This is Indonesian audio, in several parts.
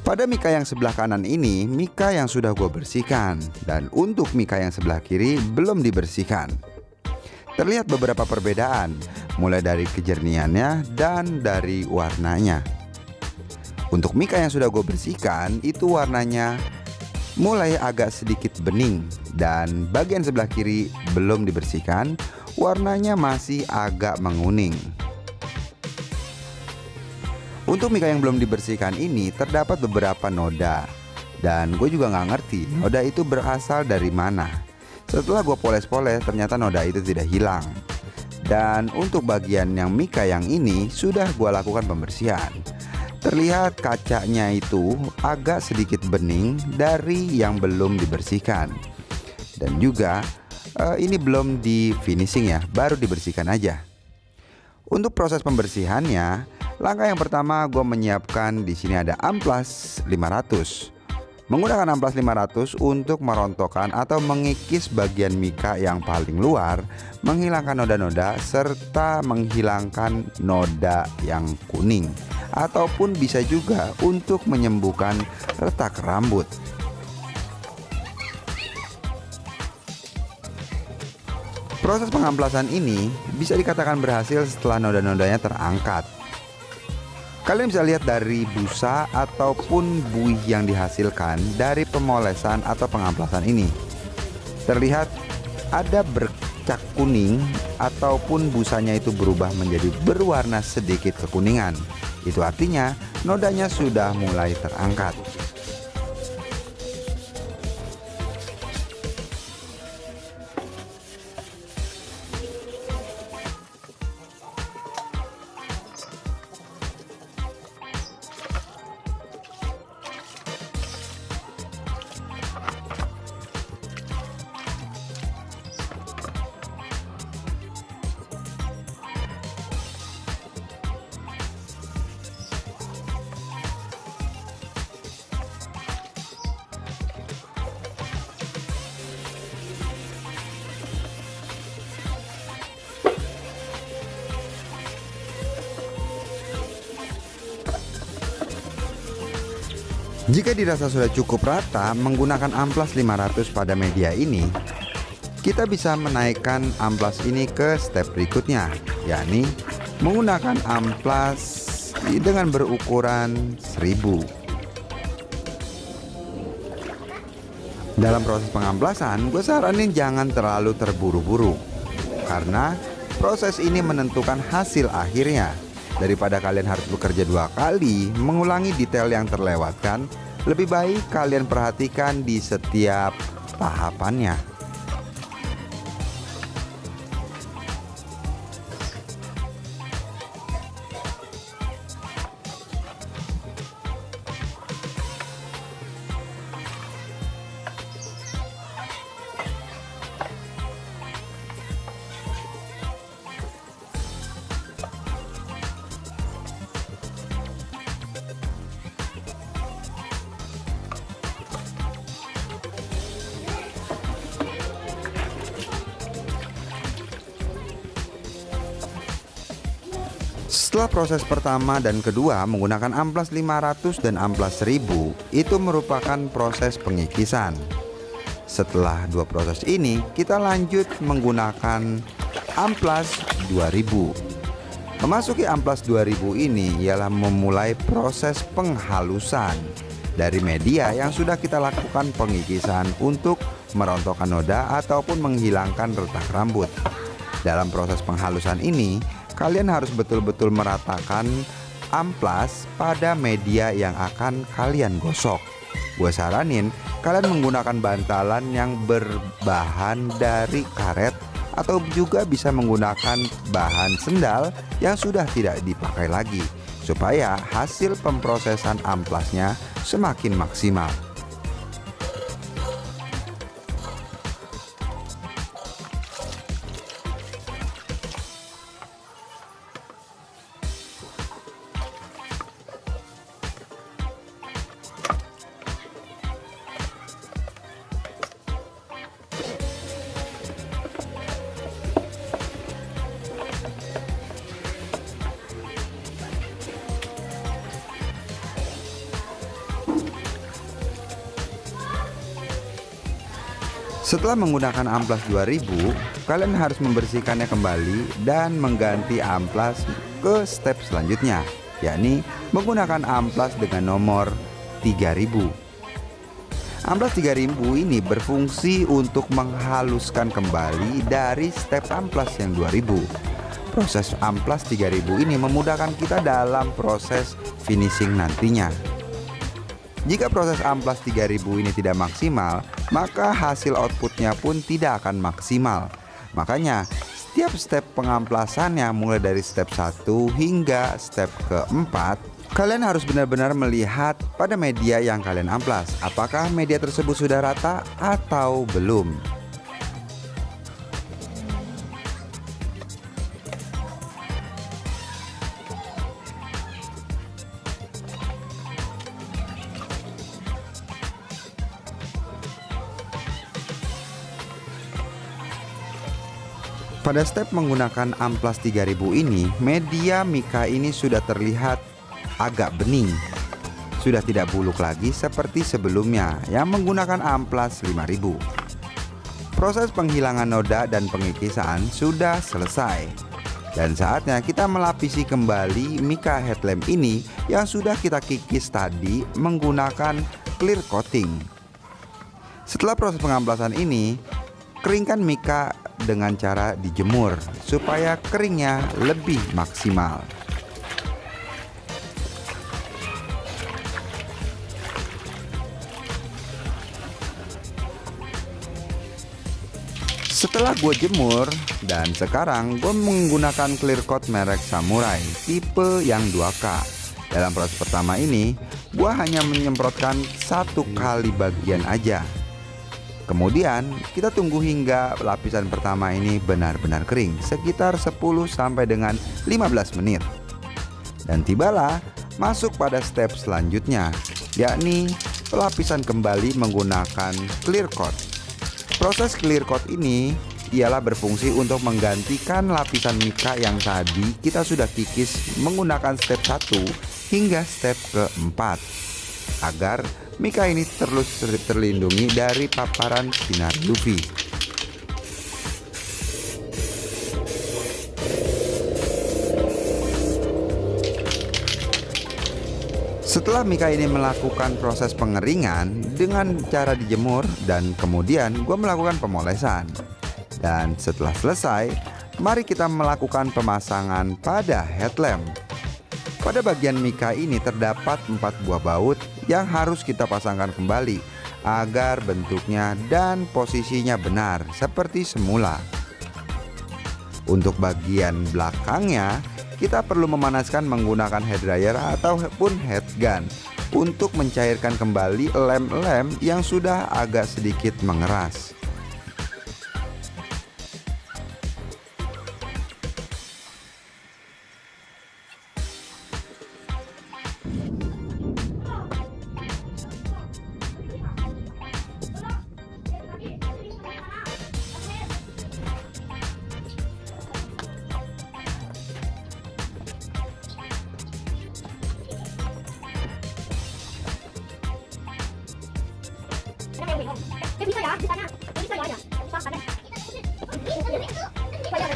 Pada mika yang sebelah kanan ini, mika yang sudah gue bersihkan. Dan untuk mika yang sebelah kiri belum dibersihkan. Terlihat beberapa perbedaan, mulai dari kejernihannya dan dari warnanya. Untuk mika yang sudah gue bersihkan, itu warnanya mulai agak sedikit bening. Dan bagian sebelah kiri belum dibersihkan, warnanya masih agak menguning. Untuk mika yang belum dibersihkan ini terdapat beberapa noda. Dan gue juga nggak ngerti noda itu berasal dari mana. Setelah gue poles-poles ternyata noda itu tidak hilang. Dan untuk bagian yang mika yang ini sudah gue lakukan pembersihan. Terlihat kacanya itu agak sedikit bening dari yang belum dibersihkan. Dan juga ini belum di finishing ya, baru dibersihkan aja. Untuk proses pembersihannya, langkah yang pertama gue menyiapkan di sini ada amplas 500. Menggunakan amplas 500 untuk merontokkan atau mengikis bagian mika yang paling luar, menghilangkan noda-noda serta menghilangkan noda yang kuning, ataupun bisa juga untuk menyembuhkan retak rambut. Proses pengamplasan ini bisa dikatakan berhasil setelah noda-nodanya terangkat. Kalian bisa lihat dari busa ataupun buih yang dihasilkan dari pemolesan atau pengamplasan ini. Terlihat ada bercak kuning ataupun busanya itu berubah menjadi berwarna sedikit kekuningan. Itu artinya nodanya sudah mulai terangkat. Jika dirasa sudah cukup rata menggunakan amplas 500 pada media ini, kita bisa menaikkan amplas ini ke step berikutnya, yakni menggunakan amplas dengan berukuran 1000. Dalam proses pengamplasan, gue saranin jangan terlalu terburu-buru, karena proses ini menentukan hasil akhirnya. Daripada kalian harus bekerja 2 kali mengulangi detail yang terlewatkan, lebih baik kalian perhatikan di setiap tahapannya. Setelah proses pertama dan kedua menggunakan amplas 500 dan amplas 1000, itu merupakan proses pengikisan. Setelah 2 proses ini, kita lanjut menggunakan amplas 2000. Memasuki amplas 2000 ini ialah memulai proses penghalusan dari media yang sudah kita lakukan pengikisan untuk merontokkan noda ataupun menghilangkan retak rambut. Dalam proses penghalusan ini, kalian harus betul-betul meratakan amplas pada media yang akan kalian gosok. Gue saranin kalian menggunakan bantalan yang berbahan dari karet atau juga bisa menggunakan bahan sendal yang sudah tidak dipakai lagi, supaya hasil pemprosesan amplasnya semakin maksimal. Setelah menggunakan amplas 2000, kalian harus membersihkannya kembali dan mengganti amplas ke step selanjutnya, yakni menggunakan amplas dengan nomor 3000. Amplas 3000 ini berfungsi untuk menghaluskan kembali dari step amplas yang 2000. Proses amplas 3000 ini memudahkan kita dalam proses finishing nantinya. Jika proses amplas 3000 ini tidak maksimal, maka hasil outputnya pun tidak akan maksimal. Makanya setiap step pengamplasannya mulai dari step 1 hingga step keempat, kalian harus benar-benar melihat pada media yang kalian amplas, apakah media tersebut sudah rata atau belum. Pada step menggunakan amplas 3000 ini, media mika ini sudah terlihat agak bening. Sudah tidak buluk lagi seperti sebelumnya yang menggunakan amplas 5000. Proses penghilangan noda dan pengikisan sudah selesai. Dan saatnya kita melapisi kembali mika headlamp ini yang sudah kita kikis tadi menggunakan clear coating. Setelah proses pengamplasan ini, keringkan mika dengan cara dijemur supaya keringnya lebih maksimal. Setelah gue jemur, dan sekarang gue menggunakan clear coat merek Samurai tipe yang 2K. Dalam proses pertama ini, gue hanya menyemprotkan satu kali bagian aja. Kemudian kita tunggu hingga lapisan pertama ini benar-benar kering, sekitar 10 sampai dengan 15 menit. Dan tibalah masuk pada step selanjutnya, yakni pelapisan kembali menggunakan clear coat. Proses clear coat ini ialah berfungsi untuk menggantikan lapisan mika yang tadi kita sudah kikis menggunakan step 1 hingga step keempat, agar mika ini terus terlindungi dari paparan sinar UV. Setelah mika ini melakukan proses pengeringan dengan cara dijemur, dan kemudian gue melakukan pemolesan. Dan setelah selesai, mari kita melakukan pemasangan pada headlamp. Pada bagian mika ini terdapat 4 buah baut yang harus kita pasangkan kembali agar bentuknya dan posisinya benar seperti semula. Untuk bagian belakangnya, kita perlu memanaskan menggunakan head dryer ataupun head gun untuk mencairkan kembali lem-lem yang sudah agak sedikit mengeras.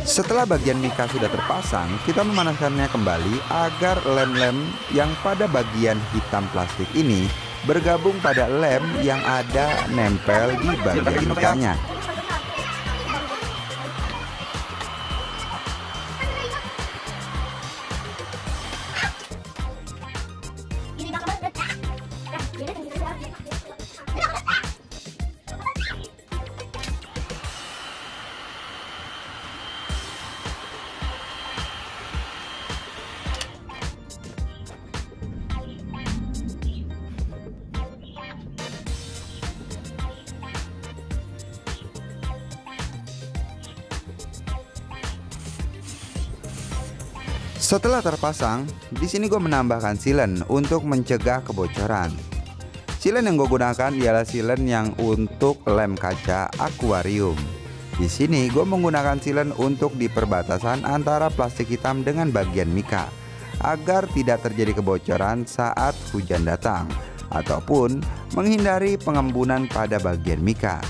Setelah bagian mika sudah terpasang, kita memanaskannya kembali agar lem-lem yang pada bagian hitam plastik ini bergabung pada lem yang ada nempel di bagian mikanya. Setelah terpasang, di sini gue menambahkan silen untuk mencegah kebocoran. Silen yang gue gunakan ialah silen yang untuk lem kaca akuarium. Di sini gue menggunakan silen untuk di perbatasan antara plastik hitam dengan bagian mika, agar tidak terjadi kebocoran saat hujan datang ataupun menghindari pengembunan pada bagian mika.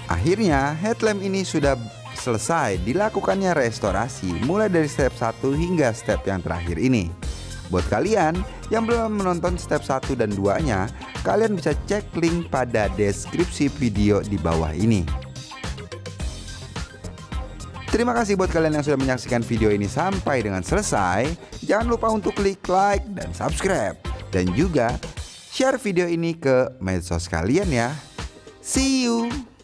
Akhirnya headlamp ini sudah selesai dilakukannya restorasi mulai dari step 1 hingga step yang terakhir ini. Buat kalian yang belum menonton step 1 dan 2-nya, kalian bisa cek link pada deskripsi video di bawah ini. Terima kasih buat kalian yang sudah menyaksikan video ini sampai dengan selesai. Jangan lupa untuk klik like dan subscribe. Dan juga share video ini ke medsos kalian ya. See you!